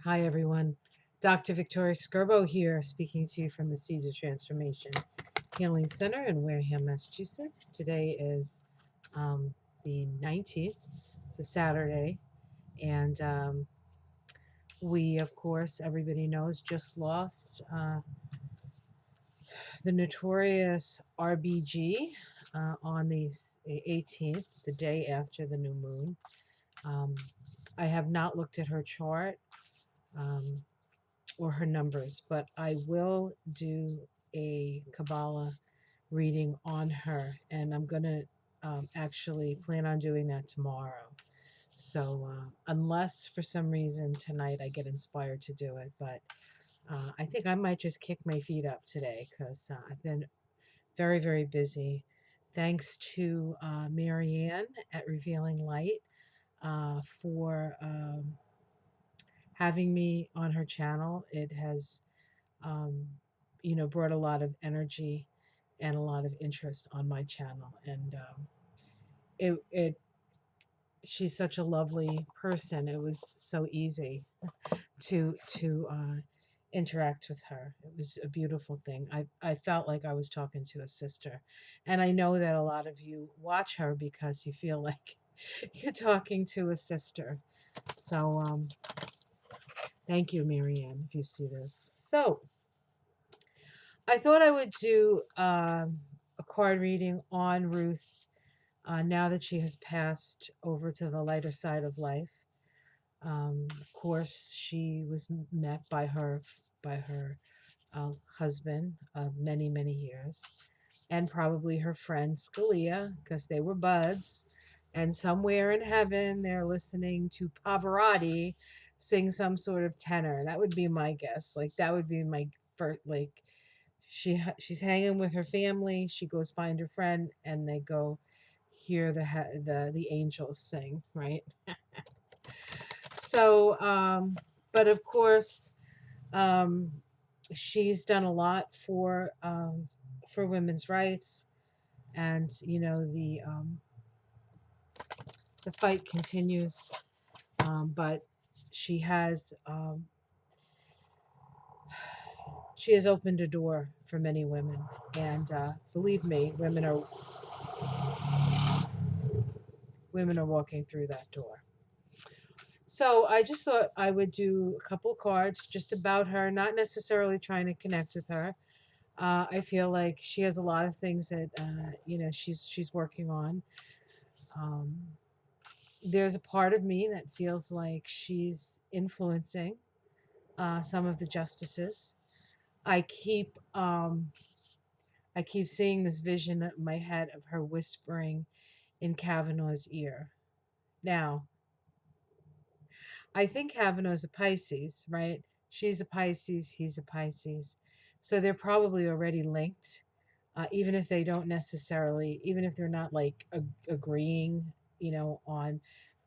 Hi, everyone. Dr. Victoria Skirbo here, speaking to you from the Seeds of Transformation Healing Center in Wareham, Massachusetts. Today is the 19th. It's a Saturday. And we, of course, everybody knows, just lost the notorious RBG on the 18th, the day after the new moon. Um, I have not looked at her chart. Um, or her numbers, but I will do a Kabbalah reading on her, and I'm going to actually plan on doing that tomorrow. So, unless for some reason tonight I get inspired to do it, but I think I might just kick my feet up today because I've been very, very busy. Thanks to Marianne at Revealing Light for having me on her channel. It has um, brought a lot of energy and a lot of interest on my channel. And it she's such a lovely person. It was so easy to interact with her. It was a beautiful thing. I felt like I was talking to a sister, and I know that a lot of you watch her because you feel like you're talking to a sister. So thank you, Marianne, if you see this. So I thought I would do a card reading on Ruth now that she has passed over to the lighter side of life. Of course, she was met by her husband of many, many years, and probably her friend Scalia, because they were buds. And somewhere in heaven, they're listening to Pavarotti sing some sort of tenor. That would be my guess. Like that would be my first. Like she's hanging with her family. She goes find her friend, and they go hear the angels sing. Right. So, but of course, um, she's done a lot for women's rights, and the fight continues. But she has she has opened a door for many women, and believe me, women are walking through that door. So I just thought I would do a couple cards just about her, not necessarily trying to connect with her. I feel like she has a lot of things that she's working on. Um, there's a part of me that feels like she's influencing some of the justices. I keep um, I keep seeing this vision in my head of her whispering in Kavanaugh's ear. Now, I think Kavanaugh's a Pisces, right? She's a Pisces, he's a Pisces. So they're probably already linked, even if they don't necessarily, even if they're not like agreeing, on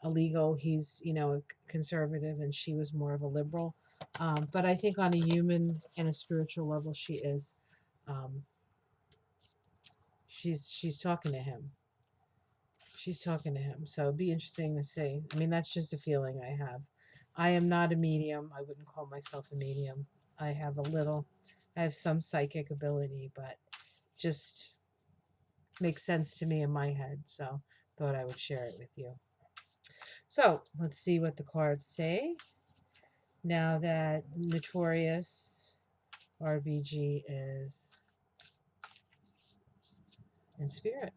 a legal, he's, a conservative and she was more of a liberal. But I think on a human and a spiritual level, she is. Um, she's talking to him. She's talking to him. So it'd be interesting to see. I mean, that's just a feeling I have. I am not a medium. I wouldn't call myself a medium. I have a little, I have some psychic ability, but just makes sense to me in my head. So thought I would share it with you. So let's see what the cards say. Now that Notorious RBG is in spirit.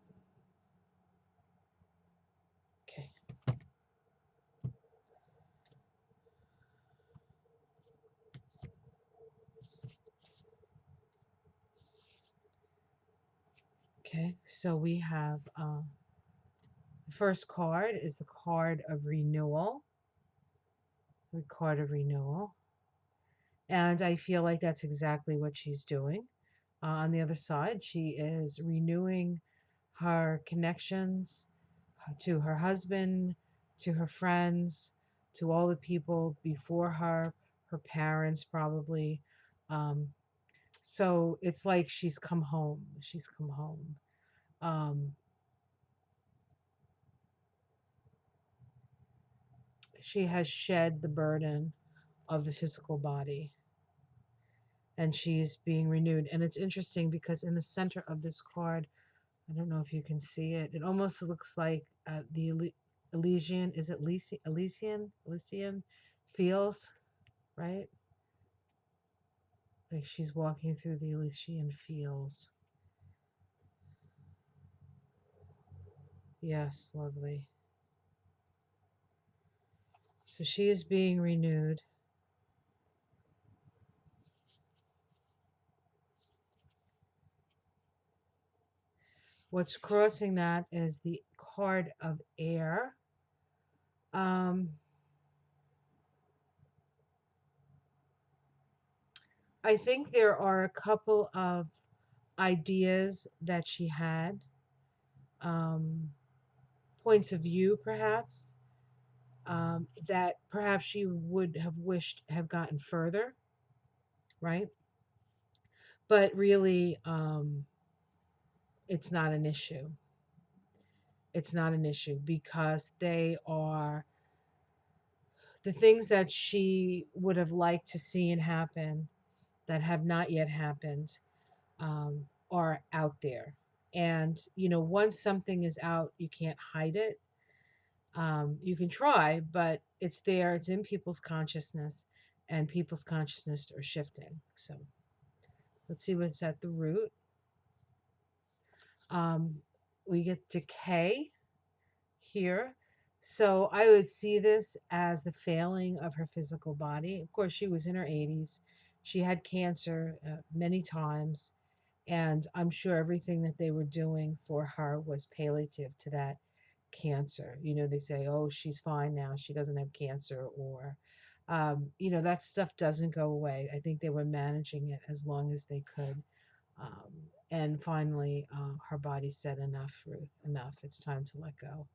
Okay. Okay. So we have the first card is the card of renewal. The card of renewal. And I feel like that's exactly what she's doing. On the other side, she is renewing her connections to her husband, to her friends, to all the people before her, her parents probably. Um, so it's like she's come home. She's come home. Um, she has shed the burden of the physical body, and she's being renewed. And it's interesting because in the center of this card, I don't know if you can see it, it almost looks like the Elysian, is it Elysian feels, right? Like she's walking through the Elysian fields. Yes, lovely. So she is being renewed. What's crossing that is the card of air. Um, I think there are a couple of ideas that she had, um, points of view perhaps, that perhaps she would have wished have gotten further, right? But really, it's not an issue. It's not an issue because they are the things that she would have liked to see and happen that have not yet happened, are out there. And, once something is out, you can't hide it. You can try, but it's there, it's in people's consciousness, and people's consciousness are shifting. So let's see what's at the root. Um, we get decay here. So I would see this as the failing of her physical body. Of course, she was in her 80s. She had cancer many times. And I'm sure everything that they were doing for her was palliative to that cancer. They say, oh, she's fine now. She doesn't have cancer. Or, that stuff doesn't go away. I think they were managing it as long as they could. Um, and finally, her body said, enough, Ruth, enough. It's time to let go.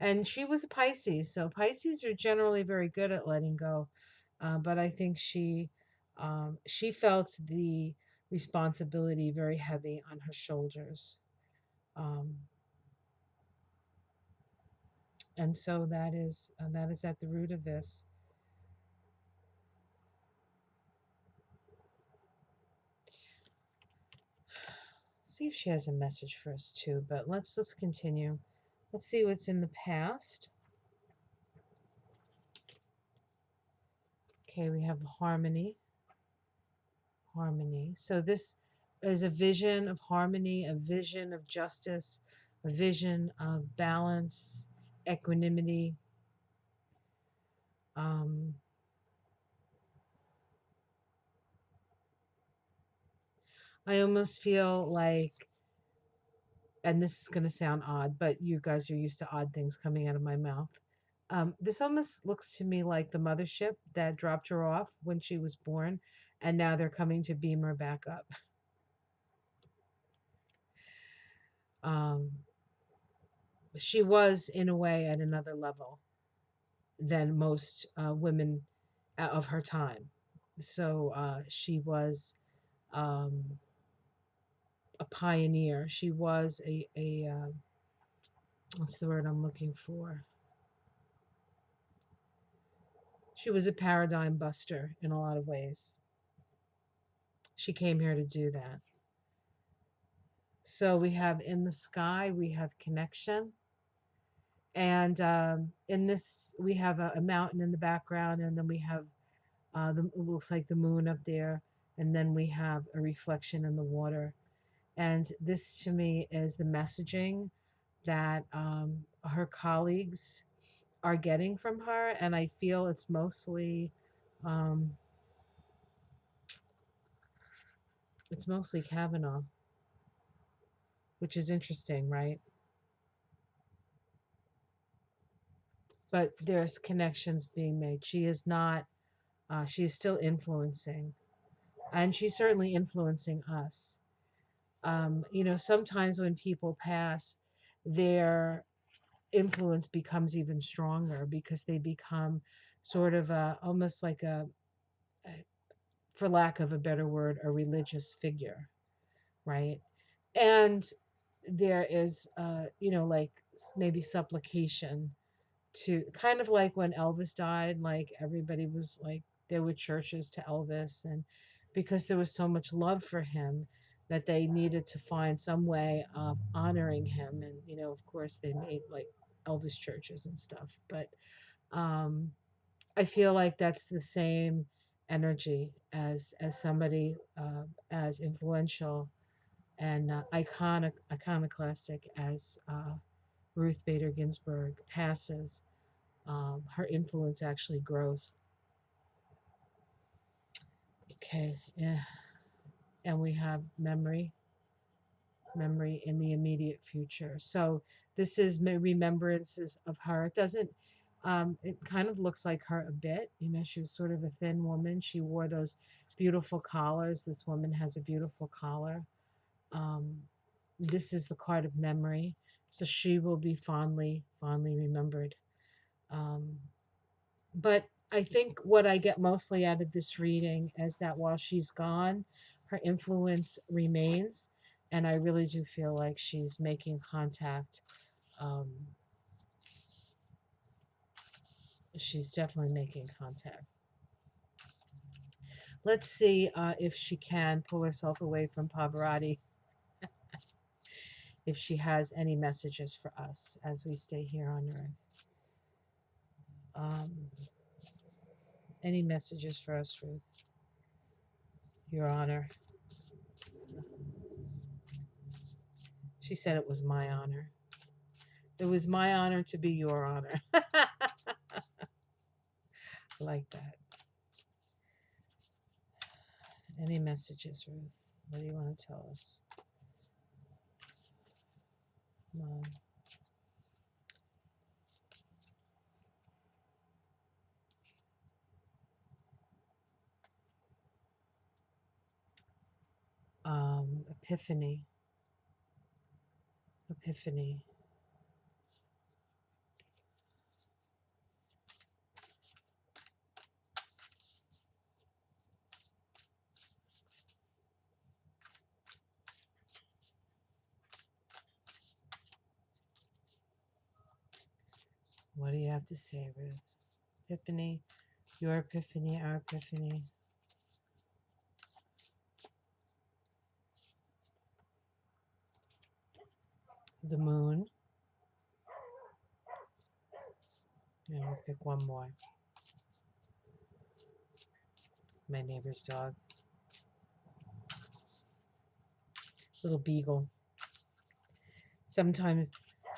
And she was a Pisces. So Pisces are generally very good at letting go. But I think she felt the responsibility very heavy on her shoulders. Um, and so that is at the root of this. See if she has a message for us too, but let's continue. Let's see what's in the past. Okay, we have harmony. Harmony. So this is a vision of harmony, a vision of justice, a vision of balance, equanimity. Um, I almost feel like, and this is going to sound odd, but you guys are used to odd things coming out of my mouth. This almost looks to me like the mothership that dropped her off when she was born, and now they're coming to beam her back up. Um, she was, in a way, at another level than most women of her time. So she was um, a pioneer. She was a what's the word I'm looking for? She was a paradigm buster in a lot of ways. She came here to do that. So we have in the sky, we have connection. And in this, we have a mountain in the background, and then we have it looks like the moon up there, and then we have a reflection in the water. And this to me is the messaging that her colleagues are getting from her. And I feel um, it's mostly Kavanaugh, which is interesting, right? But there's connections being made. She is not, she is still influencing, and she's certainly influencing us. Sometimes when people pass, their influence becomes even stronger because they become sort of almost like for lack of a better word, a religious figure, right? And there is, like maybe supplication to, kind of like when Elvis died, like everybody was like, there were churches to Elvis, and because there was so much love for him that they needed to find some way of honoring him. And of course, they made like Elvis churches and stuff. But um, I feel like that's the same energy as somebody as influential and iconoclastic as Ruth Bader Ginsburg passes. Her influence actually grows. Okay, yeah. And we have memory in the immediate future. So this is remembrances of her. It doesn't. It kind of looks like her a bit. She was sort of a thin woman. She wore those beautiful collars. This woman has a beautiful collar. Um, this is the card of memory. So she will be fondly remembered. Um, but I think what I get mostly out of this reading is that while she's gone, her influence remains. And I really do feel like she's making contact. Um, she's definitely making contact. Let's see if she can pull herself away from Pavarotti, if she has any messages for us as we stay here on Earth. Um, any messages for us, Ruth? Your Honor. She said it was my honor. It was my honor to be your honor. I like that. Any messages, Ruth? What do you want to tell us? Come on. Epiphany. Epiphany. What do you have to say, Ruth? Epiphany. Your epiphany, our epiphany. The moon. And we'll pick one more. My neighbor's dog. Little beagle. Sometimes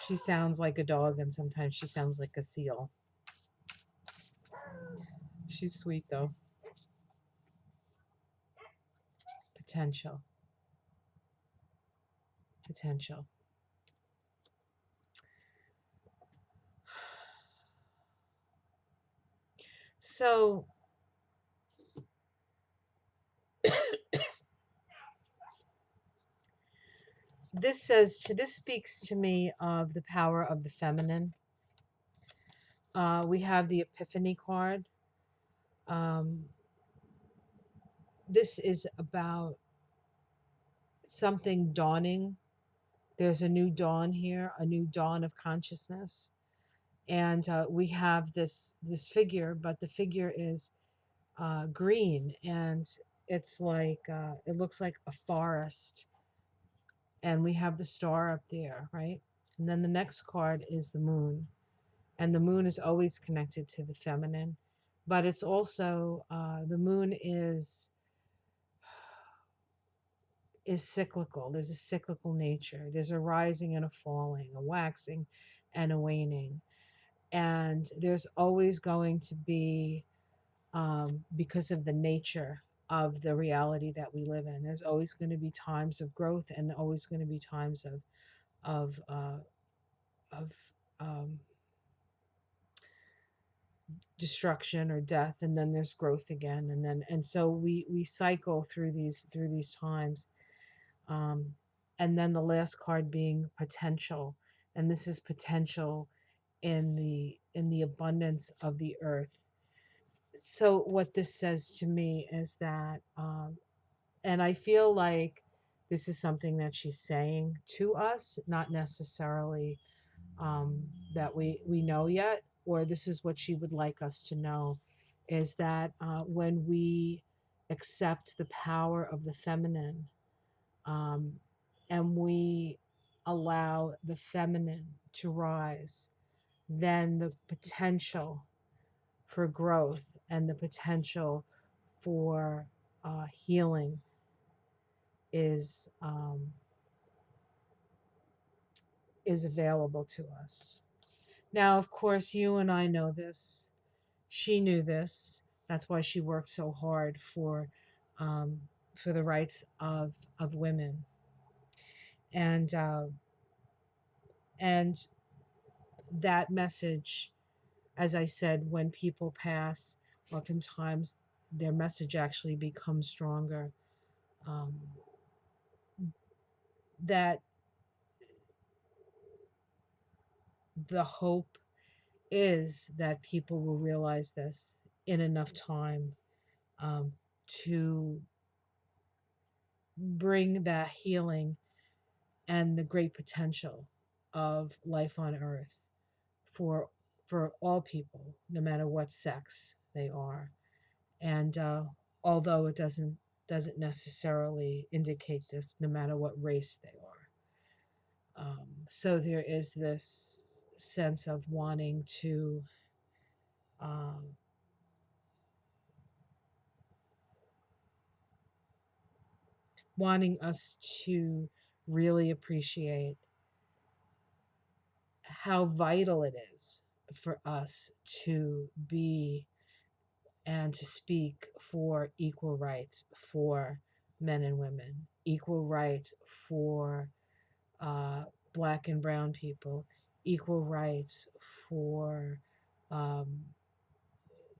she sounds like a dog and sometimes she sounds like a seal. She's sweet though. Potential. Potential. So this speaks to me of the power of the feminine. We have the Epiphany card. This is about something dawning. There's a new dawn here, a new dawn of consciousness, and we have this figure, but the figure is green, and it's like it looks like a forest, and we have the star up there, right? And then the next card is the moon, and the moon is always connected to the feminine, but it's also the moon is cyclical. There's a cyclical nature. There's a rising and a falling, a waxing and a waning. And there's always going to be, because of the nature of the reality that we live in, there's always going to be times of growth and always going to be times of of um, destruction or death, and then there's growth again, and so we cycle through these times. Um, and then the last card being potential, and this is potential in the abundance of the earth. So what this says to me is that, and I feel like this is something that she's saying to us, not necessarily that we know yet, or this is what she would like us to know, is that when we accept the power of the feminine, um, and we allow the feminine to rise, then the potential for growth and the potential for healing is is available to us. Now, of course, you and I know this. She knew this. That's why she worked so hard um, for the rights of women. And and that message, as I said, when people pass, oftentimes their message actually becomes stronger. Um, that the hope is that people will realize this in enough time to bring that healing and the great potential of life on earth for for all people, no matter what sex they are. And although it doesn't necessarily indicate this, no matter what race they are. So there is this sense of um, wanting us to really appreciate how vital it is for us to be and to speak for equal rights for men and women, equal rights for uh, black and brown people, equal rights for um,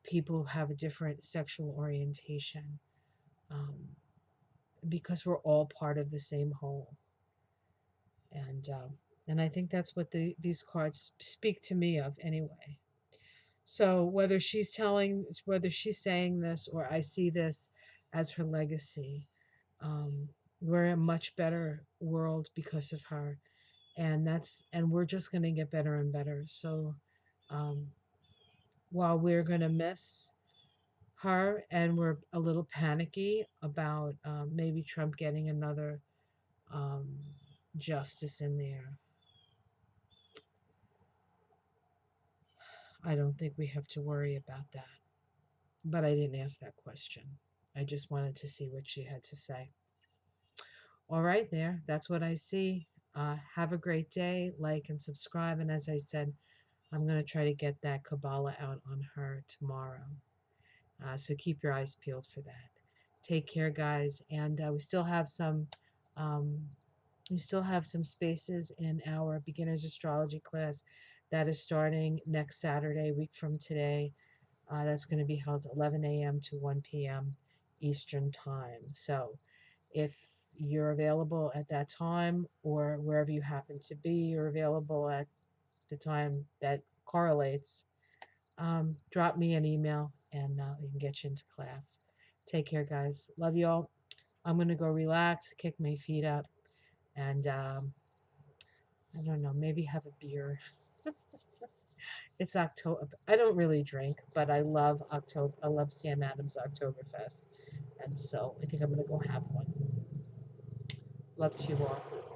people who have a different sexual orientation, um, because we're all part of the same whole. And and I think that's what these cards speak to me of anyway. So whether she's saying this or I see this as her legacy, um, we're in a much better world because of her, and we're just going to get better and better. So um, while we're going to miss her and we're a little panicky about maybe Trump getting another um, justice in there, I don't think we have to worry about that. But I didn't ask that question. I just wanted to see what she had to say. All right, there. That's what I see. Have a great day. Like and subscribe. And as I said, I'm going to try to get that Kabbalah out on her tomorrow. So keep your eyes peeled for that. Take care, guys. And um, we still have some spaces in our beginners astrology class that is starting next Saturday, a week from today. That's going to be held 11 a.m. to 1 p.m. Eastern Time. So if you're available at that time or wherever you happen to be, you're available at the time that correlates, drop me an email and we can get you into class. Take care, guys. Love you all. I'm going to go relax, kick my feet up, and I don't know, maybe have a beer. It's October. I don't really drink, but I love October. I love Sam Adams Oktoberfest. And so I think I'm going to go have one. Love to you all.